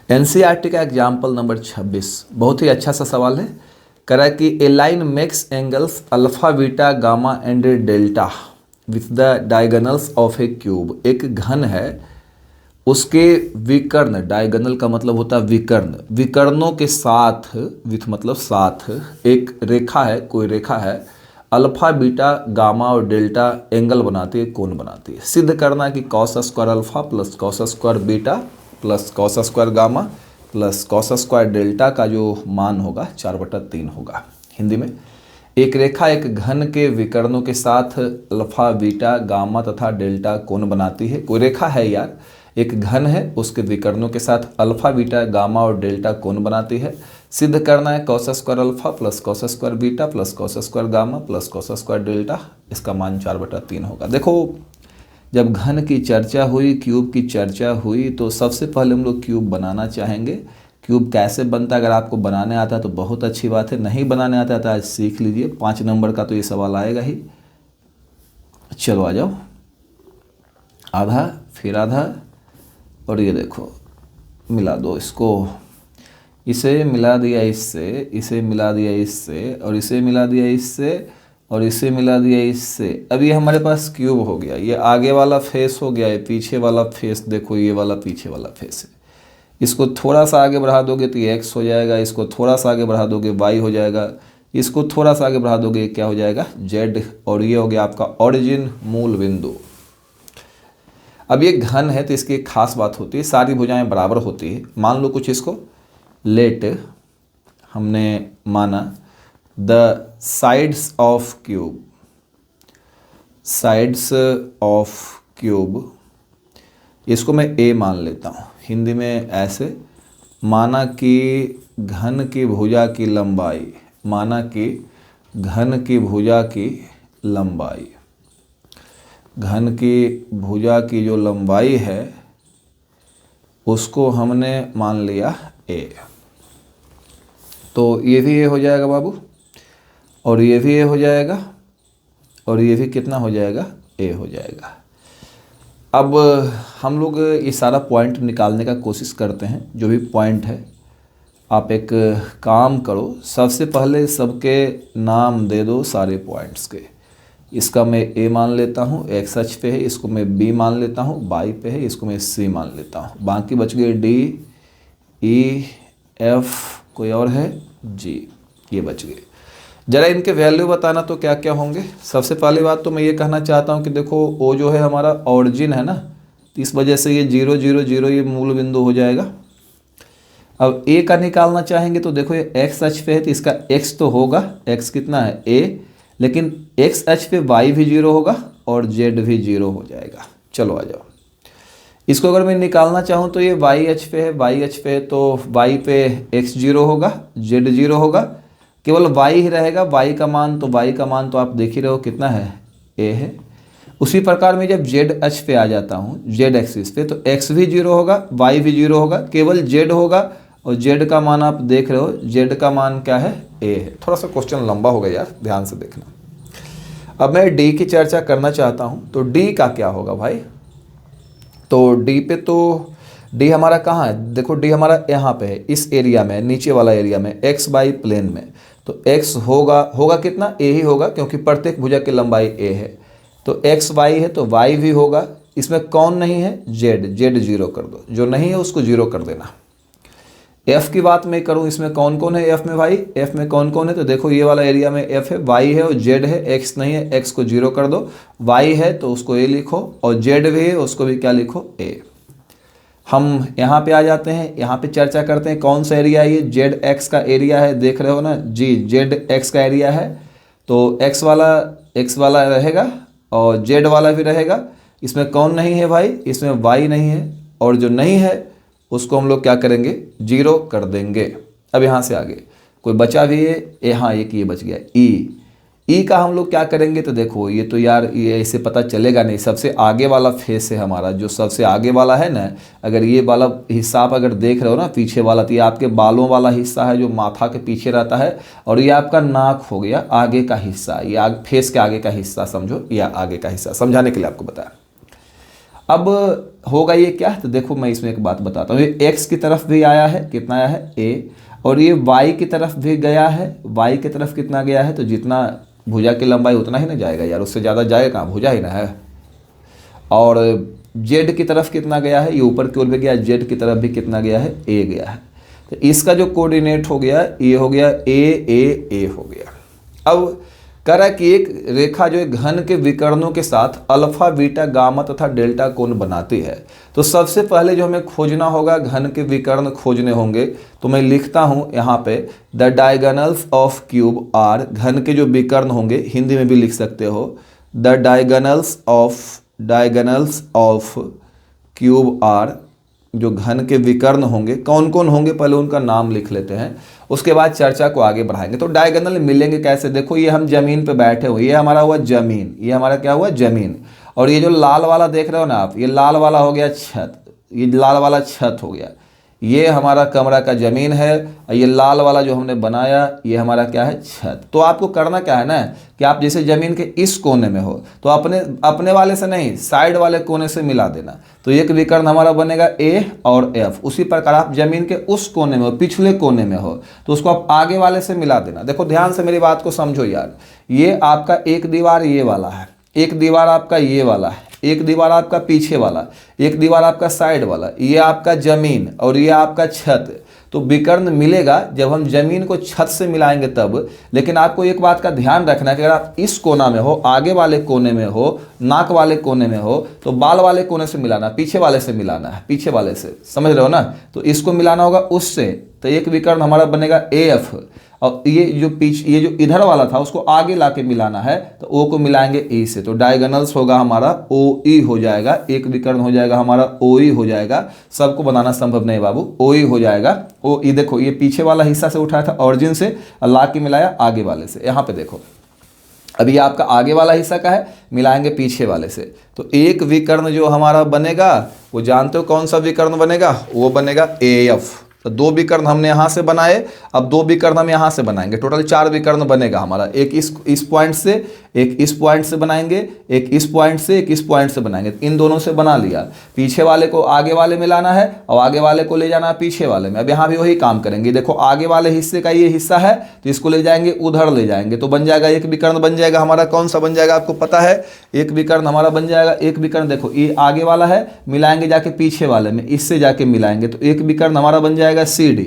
NCERT का example number 26 बहुत ही अच्छा सा सवाल है। कह रहा है कि a line makes angles alpha beta gamma and delta with the diagonals of a cube. एक घन है, उसके विकर्ण, डायगोनल का मतलब होता है विकर्ण, विकर्णों के साथ, विथ मतलब साथ, एक रेखा है, कोई रेखा है, अल्फा बीटा गामा और डेल्टा एंगल बनाती है, कोण बनाती है। सिद्ध करना है कि cos square alpha plus cos square beta plus cos square gamma plus cos square delta का जो मान होगा 4/3 होगा। हिंदी में, एक रेखा एक घन के विकर्णों के साथ अल्फा बीटा गामा तथा डेल्टा कोण बनाती है। कोई रेखा है यार, एक घन है, उसके विकर्णों के साथ अल्फा बीटा गामा और डेल्टा कोण बनाती है। सिद्ध करना है cos square alpha plus cos square beta plus cos square gamma plus cos square delta, इसका मान 4/3 होगा। देखो, जब घन की चर्चा हुई, क्यूब की चर्चा हुई, तो सबसे पहले हम लोग क्यूब बनाना चाहेंगे। क्यूब कैसे बनता है अगर आपको बनाने आता है तो बहुत अच्छी बात है, नहीं बनाने आता है तो आज सीख लीजिए। 5 नंबर का तो ये सवाल आएगा ही। चलो आ जाओ, आधा फिर आधा, और ये देखो मिला दो इसको, इसे मिला दिया इससे, इसे मिला दिया इससे, और इसे मिला दिया इससे, और इसे मिला दिया इससे। अब ये हमारे पास क्यूब हो गया। ये आगे वाला फेस हो गया, ये पीछे वाला फेस, देखो ये वाला पीछे वाला फेस है। इसको थोड़ा सा आगे बढ़ा दोगे तो ये एक्स हो जाएगा, इसको थोड़ा सा आगे बढ़ा दोगे वाई हो जाएगा, इसको थोड़ा सा आगे बढ़ा दोगे क्या हो जाएगा, जेड, और ये हो गया आपका ऑरिजिन, मूल बिंदु। अब ये घन है तो इसकी एक खास बात होती है, सारी भुजाएं बराबर होती है। मान लो कुछ इसको, लेट हमने माना the sides of cube, sides of cube, इसको मैं ए मान लेता हूँ। हिंदी में ऐसे, माना कि घन की भुजा की लंबाई, माना कि घन की भुजा की लंबाई, घन की भुजा की जो लंबाई है उसको हमने मान लिया ए। तो ये भी ए हो जाएगा बाबू, और ये भी ए हो जाएगा, और ये भी कितना हो जाएगा, ए हो जाएगा। अब हम लोग ये सारा पॉइंट निकालने का कोशिश करते हैं। जो भी पॉइंट है, आप एक काम करो, सबसे पहले सबके नाम दे दो सारे पॉइंट्स के। इसका मैं ए मान लेता हूँ, एक्स अक्ष पे है, इसको मैं बी मान लेता हूँ, वाई पे है, इसको मैं सी मान लेता हूँ। बाकी बच गए डी, ई, एफ, कोई और है जी, ये बच गए। जरा इनके वैल्यू बताना तो क्या क्या होंगे। सबसे पहली बात तो मैं ये कहना चाहता हूँ कि देखो ओ जो है हमारा ऑरिजिन है ना, तो इस वजह से ये 0 0 0 ये मूल बिंदु हो जाएगा। अब ए का निकालना चाहेंगे तो देखो ये एक्स अक्ष पे है तो इसका एक्स तो होगा, एक्स कितना है ए, लेकिन एक्स अक्ष पे वाई भी 0 होगा और जेड भी 0 हो जाएगा। चलो आ जाओ, इसको अगर मैं निकालना चाहूँ तो ये वाई अक्ष पे है, वाई अक्ष पे है तो वाई पे एक्स 0 होगा, जेड 0 होगा, केवल वाई ही रहेगा। वाई का मान तो आप देख ही रहे हो कितना है, ए है। उसी प्रकार में जब जेड अक्ष पे आ जाता हूँ, जेड एक्सिस पे, तो एक्स भी 0 होगा, वाई भी 0 होगा, केवल जेड होगा, और जेड का मान आप देख रहे हो, जेड का मान क्या है, ए है। थोड़ा सा क्वेश्चन लंबा हो गया यार, ध्यान से देखना। अब मैं डी की चर्चा करना चाहता हूँ, तो डी का क्या होगा भाई। तो डी पे, तो डी हमारा कहाँ है, देखो डी हमारा यहाँ पे है, इस एरिया में, नीचे वाला एरिया में, एक्स वाई प्लेन में। तो एक्स होगा कितना, ए ही होगा, क्योंकि प्रत्येक भुजा की लंबाई ए है। तो एक्स वाई है तो वाई भी होगा। इसमें कौन नहीं है, जेड, जेड 0 कर दो, जो नहीं है उसको 0 कर देना। एफ की बात मैं करूँ, इसमें कौन कौन है एफ में भाई, एफ में कौन कौन है, तो देखो ये वाला एरिया में एफ है, वाई है और जेड है, एक्स नहीं है, एक्स को 0 कर दो, वाई है तो उसको ए लिखो, और जेड भी है उसको भी क्या लिखो, ए। हम यहाँ पे आ जाते हैं, यहाँ पे चर्चा करते हैं कौन सा एरिया है, ये जेड एक्स का एरिया है, देख रहे हो ना जी, जेड एक्स का एरिया है। तो एक्स वाला रहेगा और जेड वाला भी रहेगा। इसमें कौन नहीं है भाई, इसमें वाई नहीं है, और जो नहीं है उसको हम लोग क्या करेंगे, 0 कर देंगे। अब यहाँ से आगे कोई बचा भी है, हाँ एक ये बच गया, ई का हम लोग क्या करेंगे, तो देखो ये तो यार ये ऐसे पता चलेगा नहीं, सबसे आगे वाला फेस है हमारा, जो सबसे आगे वाला है ना, अगर ये वाला हिस्सा आप अगर देख रहे हो ना पीछे वाला, तो ये आपके बालों वाला हिस्सा है जो माथा के पीछे रहता है, और ये आपका नाक हो गया आगे का हिस्सा, ये फेस के आगे का हिस्सा समझो, या आगे का हिस्सा, समझाने के लिए आपको बताया। अब होगा ये क्या, तो देखो मैं इसमें एक बात बताता हूँ, ये x की तरफ भी आया है, कितना आया है a, और ये y की तरफ भी गया है, y की तरफ कितना गया है, तो जितना भुजा की लंबाई उतना ही ना जाएगा यार, उससे ज़्यादा जाएगा कहाँ, भुजा ही ना है। और z की तरफ कितना गया है, ये ऊपर की ओर भी गया, z की तरफ भी कितना गया है, a गया है। तो इसका जो कोऑर्डिनेट हो गया ये हो गया a हो गया। अब कह रहा है कि एक रेखा जो है घन के विकर्णों के साथ अल्फा बीटा गामा तथा डेल्टा कोण बनाती है। तो सबसे पहले जो हमें खोजना होगा, घन के विकर्ण खोजने होंगे, तो मैं लिखता हूं यहाँ पे the diagonals of cube are, घन के जो विकर्ण होंगे, हिंदी में भी लिख सकते हो the diagonals of cube are, जो घन के विकर्ण होंगे कौन कौन होंगे पहले उनका नाम लिख लेते हैं, उसके बाद चर्चा को आगे बढ़ाएंगे। तो डायगोनल मिलेंगे कैसे, देखो ये हम जमीन पे बैठे हुए, ये हमारा हुआ जमीन, ये हमारा क्या हुआ जमीन, और ये जो लाल वाला देख रहे हो ना आप, ये लाल वाला हो गया छत, ये लाल वाला छत हो गया, ये हमारा कमरा का जमीन है, और ये लाल वाला जो हमने बनाया ये हमारा क्या है, छत। तो आपको करना क्या है ना, कि आप जैसे जमीन के इस कोने में हो तो अपने वाले से नहीं, साइड वाले कोने से मिला देना, तो एक विकर्ण हमारा बनेगा ए और एफ। उसी प्रकार आप जमीन के उस कोने में हो, पिछले कोने में हो, तो उसको आप आगे वाले से मिला देना। देखो ध्यान से मेरी बात को समझो यार, ये आपका एक दीवार ये वाला है, एक दीवार आपका ये वाला है, एक दीवार आपका पीछे वाला, एक दीवार आपका साइड वाला, ये आपका जमीन और ये आपका छत। तो विकर्ण मिलेगा जब हम जमीन को छत से मिलाएंगे तब। लेकिन आपको एक बात का ध्यान रखना है कि अगर आप इस कोना में हो, आगे वाले कोने में हो, नाक वाले कोने में हो, तो बाल वाले कोने से मिलाना, पीछे वाले से मिलाना है, पीछे वाले से, समझ रहे हो ना। तो इसको मिलाना होगा उससे, तो एक विकर्ण हमारा बनेगा AF, और ये जो इधर वाला था उसको आगे लाके मिलाना है, तो O को मिलाएंगे E से, तो डायगोनल्स होगा हमारा OE हो जाएगा, एक विकर्ण हो जाएगा हमारा OE हो जाएगा। सबको बनाना संभव नहीं बाबू, OE हो जाएगा। OE देखो ये पीछे वाला हिस्सा से उठाया था ऑरिजिन से, ला के मिलाया आगे वाले से। यहाँ पे देखो अभी ये आपका आगे वाला हिस्सा का है, मिलाएंगे पीछे वाले से, तो एक विकर्ण जो हमारा बनेगा वो जानते हो कौन सा विकर्ण बनेगा, वो बनेगा AF। तो दो विकर्ण हमने यहाँ से बनाए, अब दो विकर्ण हम यहाँ से बनाएंगे, टोटल 4 विकर्ण बनेगा हमारा। एक इस पॉइंट से, एक इस पॉइंट से बनाएंगे, एक इस पॉइंट से, एक इस पॉइंट से बनाएंगे। इन दोनों से बना लिया, पीछे वाले को आगे वाले में लाना है और आगे वाले को ले जाना है पीछे वाले में। अब यहाँ भी वही काम करेंगे, देखो आगे वाले हिस्से का ये हिस्सा है तो इसको ले जाएंगे उधर ले जाएंगे, तो बन जाएगा एक विकर्ण बन जाएगा हमारा। कौन सा बन जाएगा आपको पता है, एक विकर्ण हमारा बन जाएगा। एक विकर्ण देखो ये आगे वाला है, मिलाएंगे जाके पीछे वाले में, इससे जाके मिलाएंगे, तो एक विकर्ण हमारा बन जाएगा CD,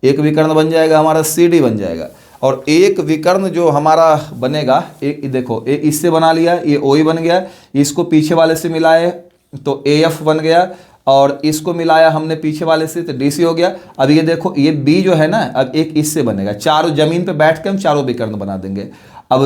एक विकर्ण बन जाएगा हमारा CD बन जाएगा। और एक विकर्ण जो हमारा बनेगा, एक देखो एक इससे बना लिया, ये OE बन गया, इसको पीछे वाले से मिलाए तो AF बन गया, और इसको मिलाया हमने पीछे वाले से तो DC हो गया। अब ये देखो ये B जो है ना, अब एक इससे बनेगा, चारों जमीन पे बैठ के हम चारों विकर्ण बना देंगे। अब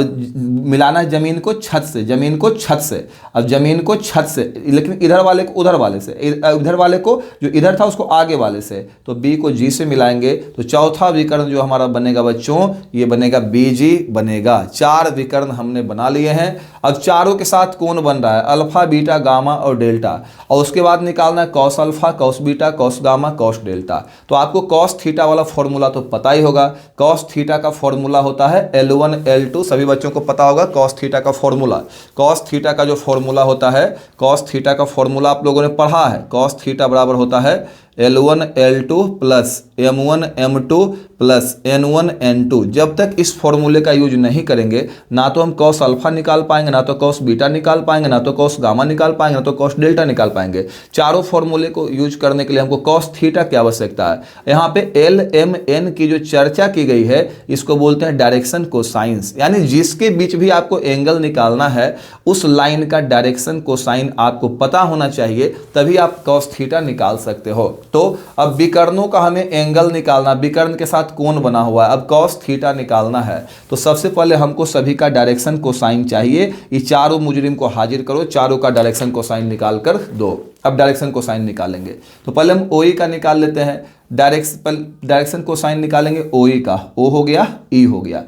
मिलाना है जमीन को छत से, जमीन को छत से, अब जमीन को छत से, लेकिन इधर वाले को उधर वाले से, इधर वाले को जो इधर था उसको आगे वाले से, तो B को G से मिलाएंगे, तो चौथा विकर्ण जो हमारा बनेगा बच्चों, ये बनेगा BG बनेगा। 4 विकर्ण हमने बना लिए हैं। अब चारों के साथ कोण बन रहा है अल्फा बीटा गामा और डेल्टा, और उसके बाद निकालना है cos alpha cos beta cos gamma cos delta. तो आपको कॉस थीटा वाला फॉर्मूला तो पता ही होगा, कॉस थीटा का फॉर्मूला होता है L1 L2, सभी बच्चों को पता होगा कॉस थीटा का फॉर्मूला। कॉस थीटा का जो फॉर्मूला होता है, कॉस थीटा का फॉर्मूला आप लोगों ने पढ़ा है, कॉस थीटा बराबर होता है L1 L2 plus M1 M2 plus N1 N2। जब तक इस फॉर्मूले का यूज नहीं करेंगे ना तो हम कॉस अल्फा निकाल पाएंगे, ना तो कॉस बीटा निकाल पाएंगे, ना तो कॉस गामा निकाल पाएंगे, ना तो कॉस डेल्टा निकाल पाएंगे। चारों फॉर्मूले को यूज करने के लिए हमको कॉस थीटा की आवश्यकता है। यहाँ पे LMN की जो चर्चा की गई है इसको बोलते हैं डायरेक्शन कोसाइंस, यानी जिसके बीच भी आपको एंगल निकालना है उस लाइन का डायरेक्शन कोसाइन आपको पता होना चाहिए, तभी आप कॉस थीटा निकाल सकते हो। तो अब विकर्णों का हमें एंगल निकालना, विकर्ण के साथ कोण बना हुआ है, अब कॉस थीटा निकालना है, तो सबसे पहले हमको सभी का डायरेक्शन कोसाइन चाहिए। ये चारों मुजरिम को हाजिर करो, चारों का डायरेक्शन कोसाइन निकाल कर दो। अब डायरेक्शन कोसाइन निकालेंगे, तो पहले हम OE का निकाल लेते हैं। डायरेक्शन कोसाइन निकालेंगे OE का, O हो गया E हो गया।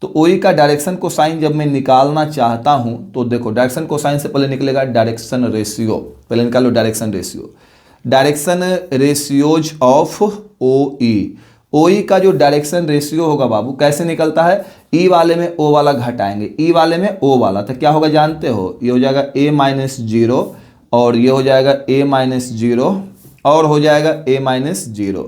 तो OE का डायरेक्शन कोसाइन जब मैं निकालना चाहता हूं तो देखो डायरेक्शन कोसाइन से पहले निकलेगा डायरेक्शन रेशियो, पहले निकालो direction ratio, direction ratios of OE का जो डायरेक्शन रेशियो होगा बाबू कैसे निकलता है, E वाले में O वाला घटाएंगे, E वाले में O वाला, तो क्या होगा जानते हो, ये हो जाएगा A - 0 और ये हो जाएगा a माइनस 0 और हो जाएगा a माइनस 0।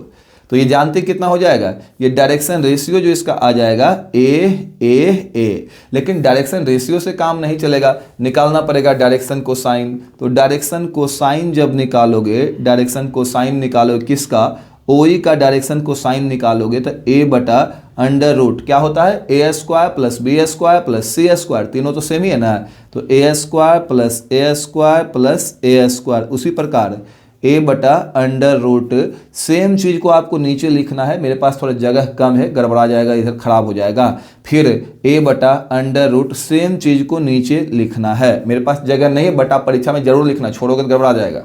तो ये जानते कितना हो जाएगा, ये डायरेक्शन रेशियो जो इसका आ जाएगा a। लेकिन डायरेक्शन रेशियो से काम नहीं चलेगा, निकालना पड़ेगा डायरेक्शन कोसाइन। तो डायरेक्शन कोसाइन जब निकालोगे, डायरेक्शन कोसाइन निकालोगे किसका, OE का डायरेक्शन कोसाइन निकालोगे तो a बटा अंडर रूट क्या होता है, A square plus B square plus C square, तीनों तो सेम ही है ना। तो A square plus A square plus A square, उसी प्रकार a बटा अंडर रूट, सेम चीज़ को आपको नीचे लिखना है। मेरे पास थोड़ा जगह कम है, गड़बड़ा जाएगा, इधर खराब हो जाएगा। फिर a बटा अंडर रूट, सेम चीज़ को नीचे लिखना है। मेरे पास जगह नहीं है, बटा परीक्षा में जरूर लिखना, छोड़ोगे तो गड़बड़ा जाएगा।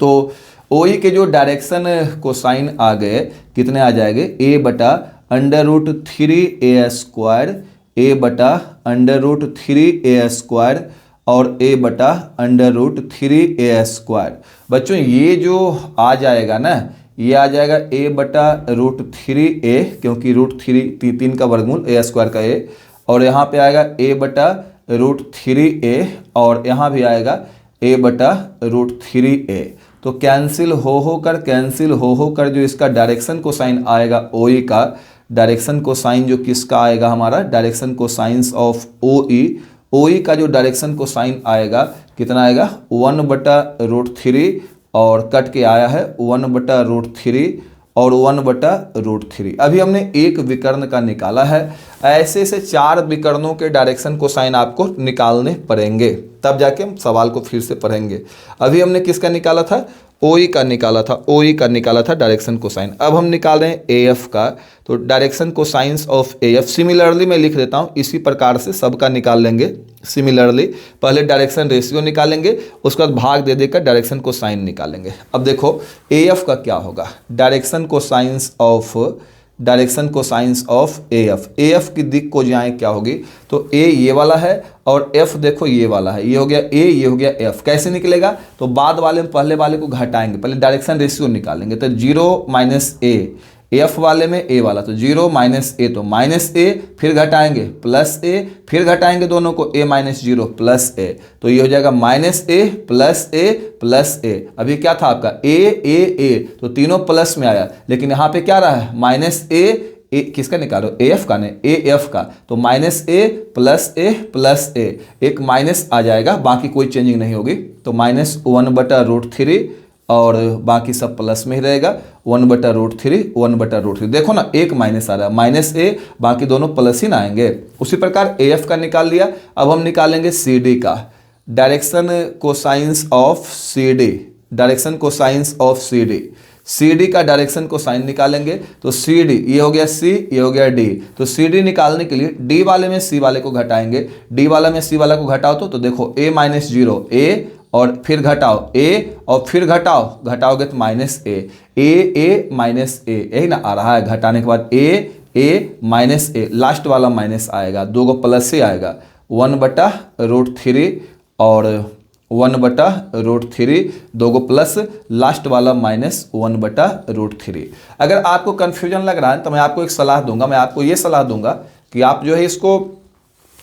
तो OE के जो डायरेक्शन कोसाइन आ गए कितने आ जाएंगे, a बटा under root 3a square, a बटा अंडर रूट 3a स्क्वायर और a बटा अंडर रूट 3a स्क्वायर। बच्चों ये जो आ जाएगा ना, ये आ जाएगा a बटा रूट 3a, क्योंकि रूट 3 का वर्गमूल a स्क्वायर का a, और यहाँ पे आएगा a बटा रूट 3a और यहाँ भी आएगा a बटा रूट 3a। तो कैंसिल हो कर जो इसका डायरेक्शन कोसाइन आएगा OE का, डायरेक्शन कोसाइन जो किसका आएगा हमारा, डायरेक्शन कोसाइंस ऑफ OE का जो डायरेक्शन कोसाइन आएगा कितना आएगा, 1 बटा रूट 3 और कट के आया है 1 बटा रूट 3 और 1 बटा रूट 3। अभी हमने एक विकर्ण का निकाला है, ऐसे से 4 विकर्णों के डायरेक्शन कोसाइन आपको निकालने पड़ेंगे, तब जाके हम सवाल को फिर से पढ़ेंगे। अभी हमने किसका निकाला था, OE का निकाला था डायरेक्शन कोसाइन। अब हम निकाल रहे हैं AF का। तो direction cosines of AF similarly मैं लिख देता हूँ, इसी प्रकार से सबका निकाल लेंगे सिमिलरली। पहले डायरेक्शन रेशियो निकालेंगे, उसके बाद भाग दे देकर डायरेक्शन कोसाइन निकालेंगे। अब देखो AF का क्या होगा, डायरेक्शन कोसाइंस ऑफ AF की दिक् को जाए क्या होगी, तो A ये वाला है और F देखो ये वाला है, ये हो गया A, ये हो गया F। कैसे निकलेगा, तो बाद वाले में पहले वाले को घटाएंगे, पहले डायरेक्शन रेशियो निकालेंगे। तो 0 माइनस A, F वाले में A वाला, तो 0 माइनस A, तो माइनस A, फिर घटाएंगे प्लस A, फिर घटाएंगे दोनों को A माइनस 0 प्लस A, तो ये हो जाएगा minus A plus A plus A। अभी क्या था आपका A, तो तीनों प्लस में आया, लेकिन यहाँ पे क्या रहा है माइनस A, किसका निकालो, AF का, नहीं AF का, तो माइनस A प्लस A, एक माइनस आ जाएगा, बाकी कोई चेंजिंग नहीं होगी। तो माइनस 1 बटा रूट 3 और बाकी सब प्लस में ही रहेगा, 1 बटा रूट 3। देखो ना एक माइनस आ रहा है, माइनस A, बाकी दोनों प्लस ही ना आएंगे। उसी प्रकार AF का निकाल लिया। अब हम निकालेंगे CD का, डायरेक्शन कोसाइंस ऑफ CD का डायरेक्शन कोसाइन निकालेंगे। तो CD ये हो गया C, ये हो गया D। तो CD निकालने के लिए D वाले में C वाले को घटाएंगे, D वाला में C वाला को घटाओ तो देखो A माइनस 0 A और फिर घटाओ A और फिर घटाओगे तो माइनस A माइनस A, यही ना आ रहा है। घटाने के बाद A माइनस A, लास्ट वाला माइनस आएगा, 2 को प्लस से आएगा, 1 बटा रूट 3 और 1 बटा रूट 3, 2 को प्लस, लास्ट वाला माइनस 1 बटा रूट 3। अगर आपको कन्फ्यूजन लग रहा है तो मैं आपको एक सलाह दूंगा, मैं आपको ये सलाह दूंगा कि आप जो है इसको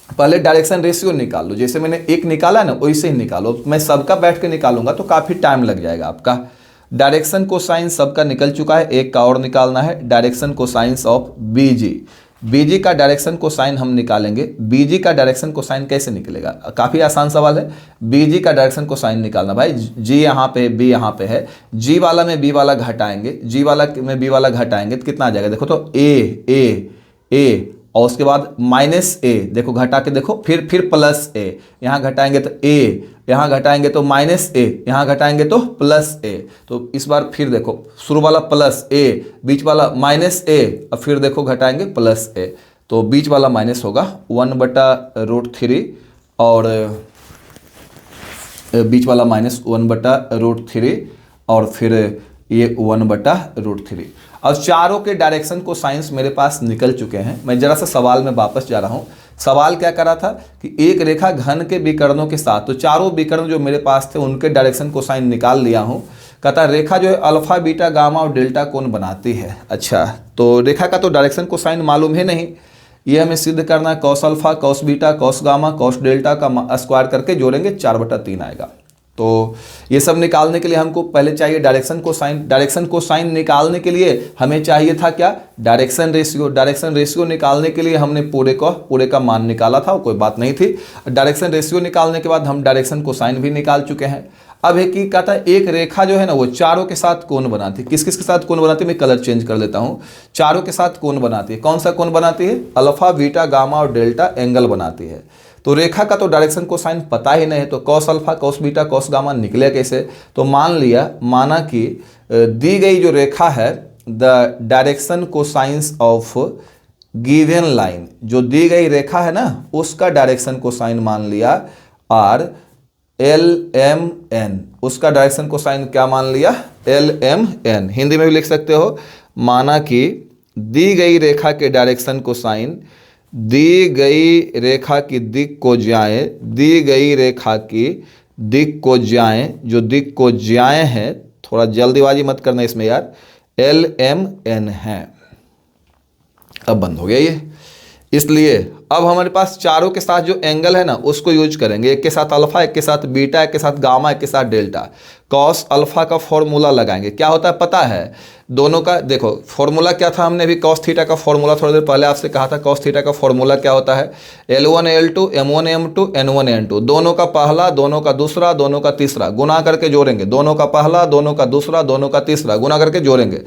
पहले डायरेक्शन रेशियो निकाल लो, जैसे मैंने एक निकाला ना वैसे ही निकालो। मैं सबका बैठ के निकालूंगा तो काफ़ी टाइम लग जाएगा आपका। डायरेक्शन कोसाइन सबका निकल चुका है, एक का और निकालना है, डायरेक्शन कोसाइंस ऑफ BG का डायरेक्शन कोसाइन हम निकालेंगे। BG का डायरेक्शन कोसाइन कैसे निकलेगा, काफ़ी आसान सवाल है। BG का डायरेक्शन कोसाइन निकालना, भाई G यहाँ पे है, B यहाँ पे है, G वाला में B वाला घटाएंगे, G वाला में B वाला घटाएंगे तो कितना आ जाएगा, देखो तो A और उसके बाद माइनस A, देखो घटा के देखो, फिर प्लस A, यहाँ घटाएंगे तो A, यहाँ घटाएंगे तो माइनस A, यहाँ घटाएंगे तो प्लस A। तो इस बार फिर देखो शुरू वाला प्लस A, बीच वाला माइनस A, और फिर देखो घटाएंगे प्लस A, तो बीच वाला माइनस होगा 1 बटा रूट 3 और बीच वाला माइनस 1 बटा रूट 3 और फिर ये 1 बटा रूट 3। अब चारों के डायरेक्शन को साइंस मेरे पास निकल चुके हैं। मैं जरा सा सवाल में वापस जा रहा हूँ। सवाल क्या करा था कि एक रेखा घन के विकर्णों के साथ, तो चारों विकर्ण जो मेरे पास थे उनके डायरेक्शन को साइन निकाल लिया हूँ। कहता रेखा जो है अल्फा बीटा गामा और डेल्टा कोण बनाती है। अच्छा, तो रेखा का तो डायरेक्शन को साइन मालूम है नहीं, ये हमें सिद्ध करना है। Cos alpha, cos beta, cos gamma, cos delta का स्क्वायर करके जोड़ेंगे 4/3 आएगा। तो ये सब निकालने के लिए हमको पहले चाहिए डायरेक्शन कोसाइन। डायरेक्शन कोसाइन निकालने के लिए हमें चाहिए था क्या, डायरेक्शन रेशियो। डायरेक्शन रेशियो निकालने के लिए हमने पूरे का मान निकाला था, कोई बात नहीं थी। डायरेक्शन रेशियो निकालने के बाद हम डायरेक्शन कोसाइन भी निकाल चुके हैं। अब एक ही कहता है, एक रेखा जो है ना वो चारों के साथ कोण बनाती है। किस किस के साथ कोण बनाती है, मैं कलर चेंज कर लेता हूँ। चारों के साथ कोण बनाती है। कौन सा कोण बनाती है, अल्फा बीटा गामा और डेल्टा एंगल बनाती है। तो रेखा का तो डायरेक्शन कोसाइन पता ही नहीं है, तो cos alpha cos beta cos gamma निकले कैसे। तो माना कि दी गई जो रेखा है, the direction cosines of given line, जो दी गई रेखा है ना उसका डायरेक्शन कोसाइन मान लिया आर एल एम एन। उसका डायरेक्शन कोसाइन क्या मान लिया, एल एम एन। हिंदी में भी लिख सकते हो, माना कि दी गई रेखा के डायरेक्शन कोसाइन दी गई रेखा की दिक को ज्याएं, दी गई रेखा की दिक को ज्याएं, जो दिक को ज्याएं है, थोड़ा जल्दीबाजी मत करना इसमें यार, एल एम एन है। अब बंद हो गया ये। इसलिए अब हमारे पास चारों के साथ जो एंगल है ना उसको यूज करेंगे। एक के साथ अल्फा, एक के साथ बीटा, एक के साथ गामा, एक के साथ डेल्टा। कॉस अल्फा का फॉर्मूला लगाएंगे। क्या होता है पता है, दोनों का देखो फॉर्मूला क्या था, हमने भी कॉस थीटा का फॉर्मूला थोड़ी देर पहले आपसे कहा था। कॉस थीटा का फॉर्मूला क्या होता है, L1 L2 M1 M2 N1 N2। दोनों का पहला, दोनों का दूसरा, दोनों का तीसरा गुना करके जोड़ेंगे। दोनों का पहला, दोनों का दूसरा, दोनों का तीसरा गुना करके जोड़ेंगे।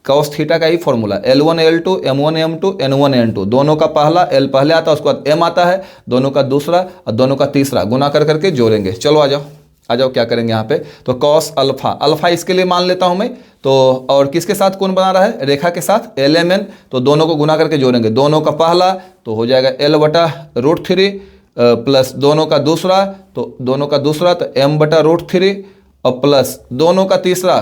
कॉस थीटा का ही formula L1 L2 M1 M2 N1 N2। दोनों का पहला L पहले आता है, उसके बाद M आता है, दोनों का दूसरा और दोनों का तीसरा गुना कर करके जोड़ेंगे। चलो आ जाओ क्या करेंगे यहाँ पे, तो कॉस अल्फा, अल्फा इसके लिए मान लेता हूँ मैं, तो और किसके साथ कौन बना रहा है, रेखा के साथ एल एम एन। तो दोनों को गुना करके जोड़ेंगे। दोनों का पहला तो हो जाएगा L/√3 प्लस दोनों का दूसरा, तो दोनों का दूसरा तो M/√3 और प्लस दोनों का तीसरा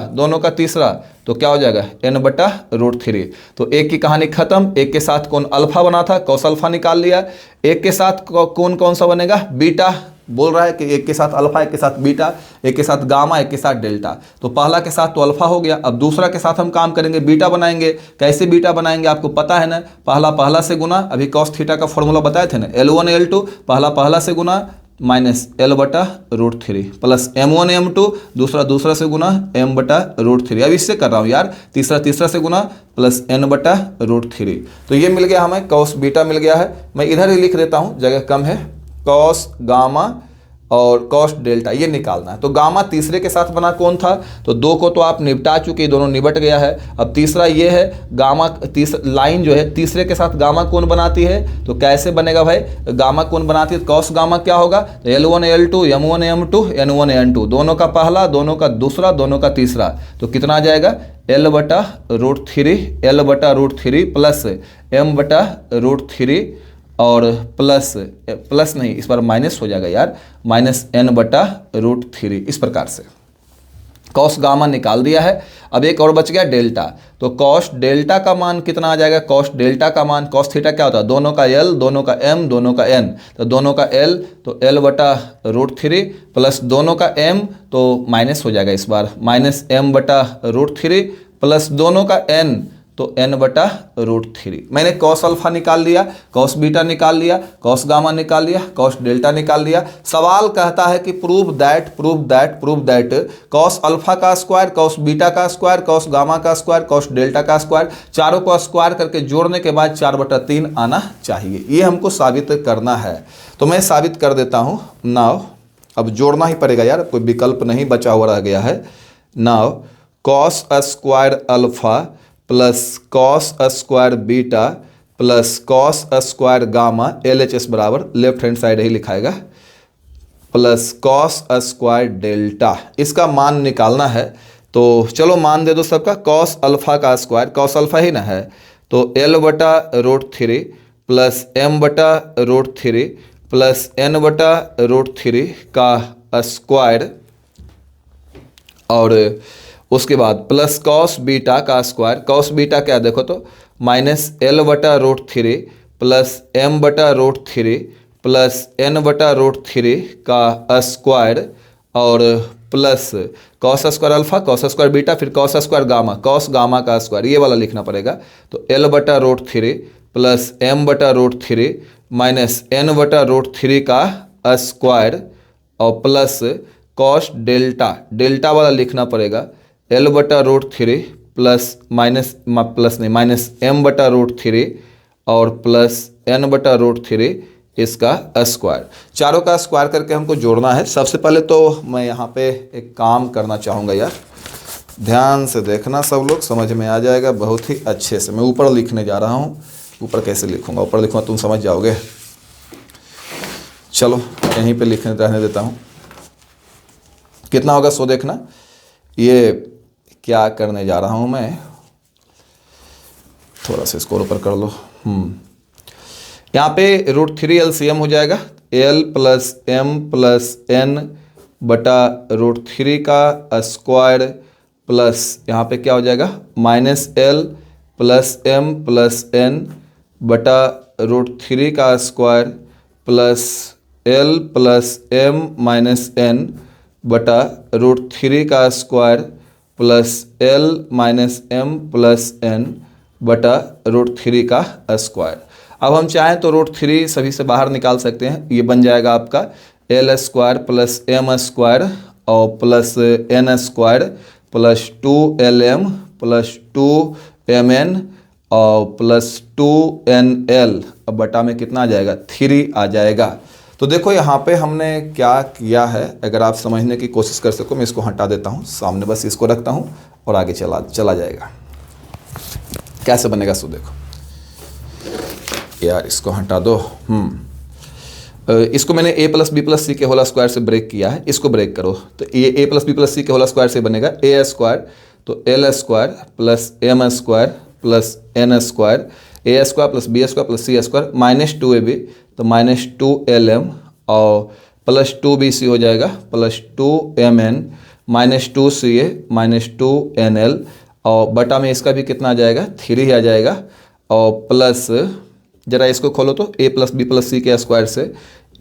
तो क्या हो जाएगा N/√3। तो एक की कहानी खत्म। एक के साथ कौन अल्फा बना था, कॉस अल्फा निकाल लिया। एक के साथ कौन सा बनेगा, बीटा। बोल रहा है कि एक के साथ अल्फा, एक के साथ बीटा, एक के साथ गामा, एक के साथ डेल्टा। तो पहला के साथ तो अल्फा हो गया। अब दूसरा के साथ हम काम करेंगे, बीटा बनाएंगे। कैसे बीटा बनाएंगे आपको पता है ना, पहला से गुना, अभी कॉस थीटा का फॉर्मूला बताए थे ना, L1 L2 पहला से गुना minus L/√3 plus M1 M2 दूसरा से गुना M/√3। अब इससे कर रहा हूँ यार, तीसरा से गुना प्लस N/√3। तो ये मिल गया हमें, कॉस बीटा मिल गया है। मैं इधर ही लिख देता हूँ, जगह कम है। कॉस गामा और कॉस डेल्टा ये निकालना है। तो गामा तीसरे के साथ बना कौन था, तो दो को तो आप निपटा चुके, दोनों निपट गया है। अब तीसरा ये है, गामा लाइन जो है तीसरे के साथ गामा कौन बनाती है, तो कैसे बनेगा भाई, गामा कौन बनाती है, कॉस गामा क्या होगा, तो L1 L2 M1 M2 N1 N2। दोनों का पहला, दोनों का दूसरा, दोनों का तीसरा, तो कितना आ जाएगा L/√3 प्लस M/√3 और प्लस नहीं, इस बार माइनस हो जाएगा यार, माइनस N/√3। इस प्रकार से कॉस गामा निकाल दिया है। अब एक और बच गया डेल्टा। तो कॉस डेल्टा का मान कितना आ जाएगा, कॉस डेल्टा का मान, कॉस थीटा क्या होता है, दोनों का L, दोनों का M, दोनों का N। तो दोनों का L तो L/√3 प्लस दोनों का M तो माइनस हो जाएगा, इस बार माइनस M/√3 प्लस दोनों का N तो N/√3। मैंने कॉस अल्फा निकाल लिया, कॉस बीटा निकाल लिया, कॉस गामा निकाल लिया, कॉस डेल्टा निकाल लिया। सवाल कहता है कि प्रूव दैट कॉस अल्फा का स्क्वायर, कॉस बीटा का स्क्वायर, कॉस गामा का स्क्वायर, कॉस डेल्टा का स्क्वायर, चारों को स्क्वायर करके जोड़ने के बाद 4/3 आना चाहिए। ये हमको साबित करना है। तो मैं साबित कर देता हूँ। नाउ अब जोड़ना ही पड़ेगा यार, कोई विकल्प नहीं बचा हुआ रह गया है। Now cos square alpha plus cos square beta plus cos square gamma, LHS बराबर लेफ्ट हैंड साइड ही लिखाएगा, प्लस कॉस स्क्वायर डेल्टा। इसका मान निकालना है। तो चलो मान दे दो सबका। कॉस अल्फा का स्क्वायर, कॉस अल्फा ही ना है, तो L/√3 plus M/√3 plus N/√3 का स्क्वायर और उसके बाद प्लस कॉस बीटा का स्क्वायर। कॉस बीटा क्या देखो तो minus L/√3 plus M/√3 plus N/√3 का स्क्वायर और plus cos square alpha, cos square beta, फिर cos square gamma, cos gamma का स्क्वायर, ये वाला लिखना पड़ेगा। तो L/√3 plus M/√3 minus N/√3 का स्क्वायर और प्लस कॉस डेल्टा, डेल्टा वाला लिखना पड़ेगा, L बटा root three plus minus m बटा रूट थ्री और प्लस n बटा रूट थ्री इसका स्क्वायर। चारों का स्क्वायर करके हमको जोड़ना है। सबसे पहले तो मैं यहाँ पे एक काम करना चाहूँगा यार, ध्यान से देखना सब लोग, समझ में आ जाएगा बहुत ही अच्छे से। मैं ऊपर लिखने जा रहा हूँ, ऊपर कैसे लिखूँगा, ऊपर लिखूँगा तुम समझ जाओगे। चलो यहीं पे लिखने रहने देता हूँ। कितना होगा सो देखना, ये क्या करने जा रहा हूँ मैं, थोड़ा सा इसको ऊपर कर लो। यहाँ पे रूट थ्री LCM हो जाएगा, L plus M plus N बटा रूट थ्री का स्क्वायर प्लस यहाँ पे क्या हो जाएगा minus L plus M plus N बटा रूट थ्री का square plus L plus M minus N बटा रूट थ्री का square plus L minus M plus N बटा रूट थ्री का स्क्वायर। अब हम चाहें तो रूट थ्री सभी से बाहर निकाल सकते हैं, ये बन जाएगा आपका L square plus M square और plus N square plus 2LM plus 2MN और प्लस 2NL। अब बटा में कितना आ जाएगा 3 आ जाएगा। तो देखो यहाँ पे हमने क्या किया है, अगर आप समझने की कोशिश कर सको, मैं इसको हटा देता हूँ सामने, बस इसको रखता हूँ और आगे चला जाएगा। कैसे बनेगा सो देखो यार, इसको हटा दो। इसको मैंने a plus B plus C के होल स्क्वायर से ब्रेक किया है, इसको ब्रेक करो तो ये a plus B plus C के होल स्क्वायर से बनेगा a स्क्वायर, तो L square plus M square plus N square, a square plus B square plus C square minus 2ab तो माइनस 2LM और प्लस 2bc हो जाएगा plus 2mn minus 2ca minus 2nl और बटा में इसका भी कितना आ जाएगा 3 आ जाएगा और प्लस जरा इसको खोलो तो a plus B plus C के स्क्वायर से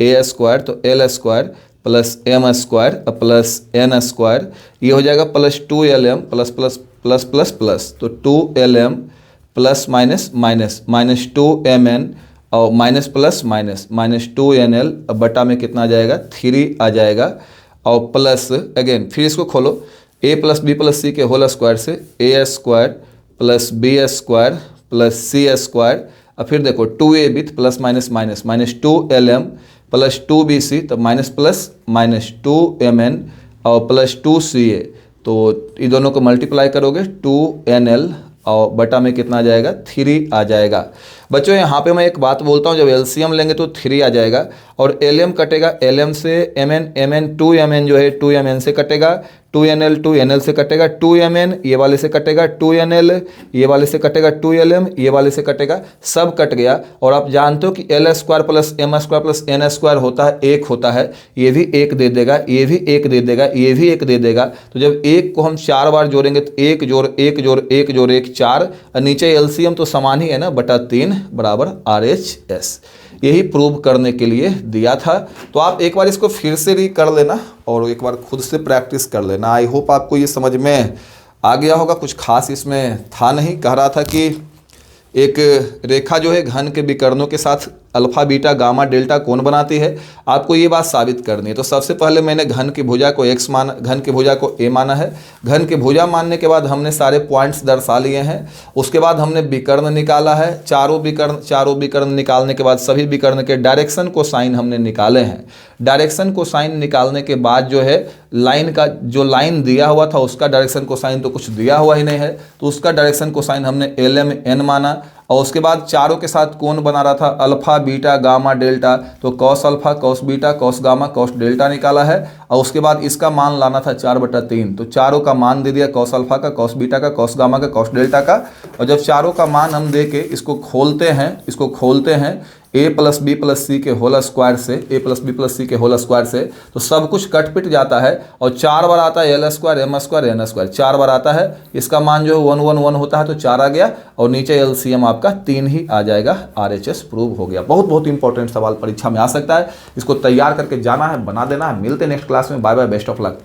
a स्क्वायर तो L square plus M square plus N square, ये हो जाएगा plus 2LM plus plus plus plus plus तो 2LM plus minus minus minus 2MN और minus plus minus minus 2NL। अब बटा में कितना आ जाएगा 3 आ जाएगा और प्लस अगेन फिर इसको खोलो a plus B plus C के होल स्क्वायर से a square plus B square plus C square और फिर देखो 2ab plus minus minus minus 2LM plus 2bc तो माइनस प्लस माइनस 2mn और प्लस 2ca, तो ये दोनों को मल्टीप्लाई करोगे 2NL और बटा में कितना आ जाएगा 3 आ जाएगा। बच्चों यहाँ पे मैं एक बात बोलता हूँ, जब LCM लेंगे तो 3 आ जाएगा और LM कटेगा, LM से MN 2MN जो है 2MN से कटेगा, 2NL 2NL से कटेगा, 2MN ये वाले से कटेगा, 2NL ये वाले से कटेगा, 2LM ये वाले से कटेगा, सब कट गया। और आप जानते हो कि L square plus M square plus N square होता है 1 होता है, ये भी 1 दे देगा, ये भी 1 दे देगा, ये भी 1 दे देगा। तो जब 1 को हम 4 बार जोड़ेंगे तो 1 जोड़ 1 जोड़ 1 जोड़ 1 4 और नीचे LCM तो समान ही है ना, बटा 3 बराबर RHS। यही प्रूव करने के लिए दिया था। तो आप एक बार इसको फिर से री कर लेना और एक बार खुद से प्रैक्टिस कर लेना। आई होप आपको ये समझ में आ गया होगा। कुछ खास इसमें था नहीं। कह रहा था कि एक रेखा जो है घन के विकर्णों के साथ अल्फा बीटा गामा डेल्टा कोण बनाती है, आपको ये बात साबित करनी है। तो सबसे पहले मैंने घन की भुजा को x माना, घन की भुजा को a माना है। घन की भुजा मानने के बाद हमने सारे पॉइंट्स दर्शा लिए हैं। उसके बाद हमने विकर्ण निकाला है, चारों विकर्ण निकालने के बाद सभी विकर्ण के डायरेक्शन को साइन हमने निकाले हैं। डायरेक्शन को साइन निकालने के बाद जो है लाइन का जो लाइन दिया हुआ था उसका डायरेक्शन को साइन तो कुछ दिया हुआ ही नहीं है, तो उसका डायरेक्शन को साइन हमने LM N माना। और उसके बाद चारों के साथ कोण बना रहा था अल्फा बीटा गामा डेल्टा, तो cos alpha cos beta cos gamma cos delta निकाला है। और उसके बाद इसका मान लाना था 4/3, तो चारों का मान दे दिया, कॉस अल्फा का कॉस बीटा का कॉस गामा का कॉस डेल्टा का। और जब चारों का मान हम दे के इसको खोलते हैं a plus B plus C के होल स्क्वायर से, a plus B plus C के होल स्क्वायर से, तो सब कुछ कट पिट जाता है और 4 बार आता है L square M square N square, 4 बार आता है। इसका मान जो है 1 1 1 होता है, तो 4 आ गया और नीचे LCM आपका 3 ही आ जाएगा। RHS प्रूव हो गया। बहुत बहुत इंपॉर्टेंट सवाल परीक्षा में आ सकता है, इसको तैयार करके जाना है, बना देना है। मिलते हैं नेक्स्ट क्लास में। Bye bye, best of luck.